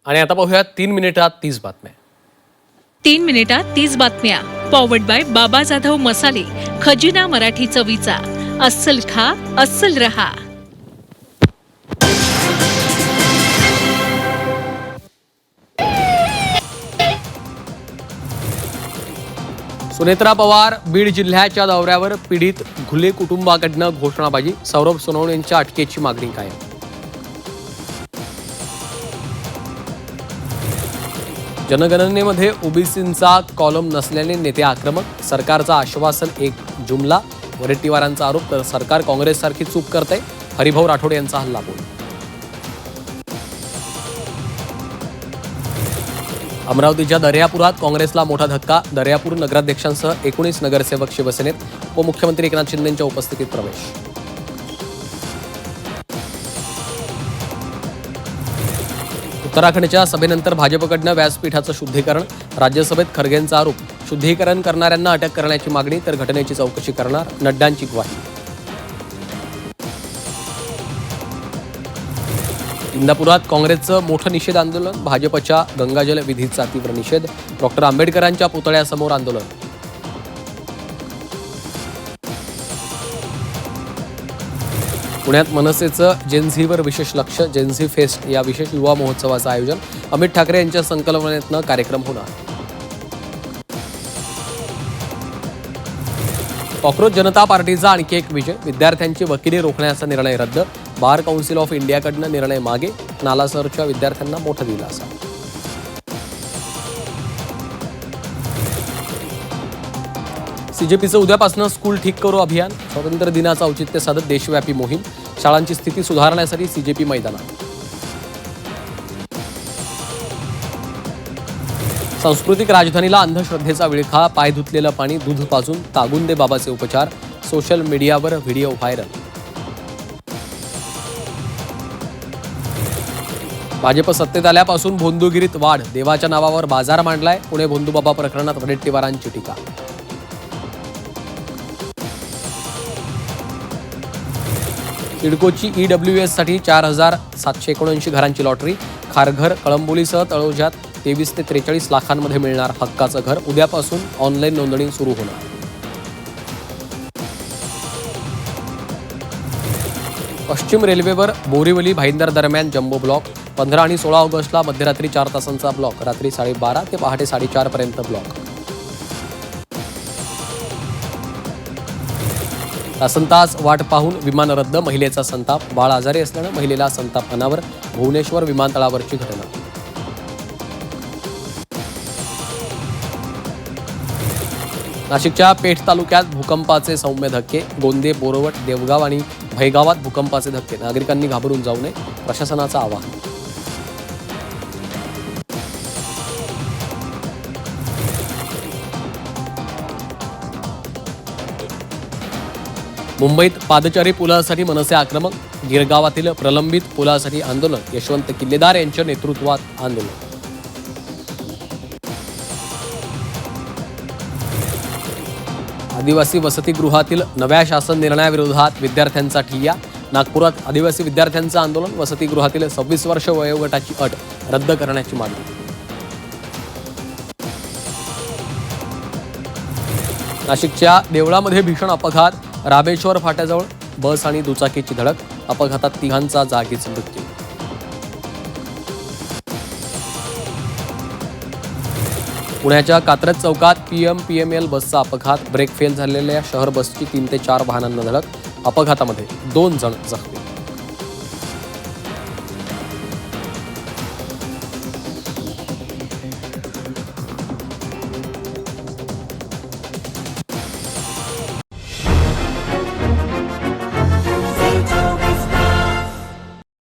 आणि आता पाहूया 3 मिनिटात 30 बातम्या. 3 मिनिटात 30 बातम्या. पॉवर्ड बाय बाबा जाधव मसाले, खजिना मराठी चवीचा. अस्सल खा, अस्सल रहा. सुनेत्रा पवार बीड जिल्ह्याच्या दौऱ्यावर. पीडित घुले कुटुंबाकडनं घोषणाबाजी. सौरभ सोनवणेंच्या अटकेची मागणी कायम. जनगणनेमध्ये ओबीसींचा कॉलम नसल्याने नेते आक्रमक. सरकारचं आश्वासन एक जुमला. वडेट्टीवारांचा आरोप. तर सरकार काँग्रेससारखी चूक करते. हरिभाऊ राठोड यांचा हल्ला बोल. अमरावतीच्या दर्यापुरात काँग्रेसला मोठा धक्का. दर्यापूर नगराध्यक्षांसह 19 नगरसेवक शिवसेनेत. उपमुख्यमंत्री एकनाथ शिंदेंच्या उपस्थितीत प्रवेश. उत्तराखंडच्या सभेनंतर भाजपकडनं व्यासपीठाचं शुद्धीकरण. राज्यसभेत खरगेंचा आरोप. शुद्धीकरण करणाऱ्यांना अटक करण्याची मागणी तर घटनेची चौकशी करणार. नड्डांची ग्वाही. इंदापुरात काँग्रेसचं मोठं निषेध आंदोलन. भाजपच्या गंगाजल विधीचा तीव्र निषेध. डॉक्टर आंबेडकरांच्या पुतळ्यासमोर आंदोलन. पुण्यात मनसेचं जेनझीवर विशेष लक्ष. जेनझी फेस्ट या विशेष युवा महोत्सवाचं आयोजन. अमित ठाकरे यांच्या संकल्पनेतनं कार्यक्रम होणार. कॉक्रोच जनता पार्टीचा आणखी एक विजय. विद्यार्थ्यांची वकिली रोखण्याचा निर्णय रद्द. बार काउन्सिल ऑफ इंडियाकडनं निर्णय मागे. नालासरच्या विद्यार्थ्यांना मोठा दिलासा. सीजेपीचं उद्यापासून स्कूल ठीक करू अभियान. स्वातंत्र्य दिनाचं औचित्य साधत देशव्यापी मोहीम. शाळांची स्थिती सुधारण्यासाठी सीजेपी मैदानात. सांस्कृतिक राजधानीला अंधश्रद्धेचा विळखा. पाय धुतलेलं पाणी दूध पाजून तागुंदे बाबाचे उपचार. सोशल मीडियावर व्हिडिओ व्हायरल. भाजप सत्तेत आल्यापासून भोंदूगिरीत वाढ. देवाच्या नावावर बाजार मांडलाय. पुणे भोंदूबाबा प्रकरणात वडेट्टीवारांची टीका. सिडकोची EWS साठी 4,779 घरांची लॉटरी. खारघर, कळंबोलीसह तळोज्यात 23 ते 43 लाखांमध्ये मिळणार हक्काचं घर. उद्यापासून ऑनलाईन नोंदणी सुरू होणार. पश्चिम रेल्वेवर बोरीवली भाईंदर दरम्यान जम्बो ब्लॉक. 15 आणि 16 ऑगस्टला मध्यरात्री 4 तासांचा ब्लॉक. रात्री 12:30 ते पहाटे 4:30 पर्यंत ब्लॉक. तासनतास वाट पाहून विमान रद्द. महिलेचा संताप. बाळ आजारी असल्यानं महिलेला संताप अनावर. भुवनेश्वर विमानतळावरची घटना. नाशिकच्या पेठ तालुक्यात भूकंपाचे सौम्य धक्के. गोंदे, बोरवट, देवगाव आणि भैगावात भूकंपाचे धक्के. नागरिकांनी घाबरून जाऊ नये. प्रशासनाचं आवाहन. मुंबईत पादचारी पुलासाठी मनसे आक्रमक. गिरगावातील प्रलंबित पुलासाठी आंदोलन. यशवंत किल्लेदार यांच्या नेतृत्वात आंदोलन. आदिवासी वसतिगृहातील नव्या शासन निर्णयाविरोधात विद्यार्थ्यांचा ठिय्या. नागपुरात आदिवासी विद्यार्थ्यांचं आंदोलन. वसतिगृहातील 26 वर्ष वयोगटाची अट रद्द करण्याची मागणी. नाशिकच्या देवळामध्ये भीषण अपघात. रामेश्वर फाट्याजवळ बस आणि दुचाकीची धडक. अपघातात 3 जागीच मृत्यू. पुण्याच्या कात्रज चौकात PMPML बसचा अपघात. ब्रेक फेल झालेल्या शहर बसची 3 ते 4 वाहनांना धडक. अपघातामध्ये 2 जण जखमी.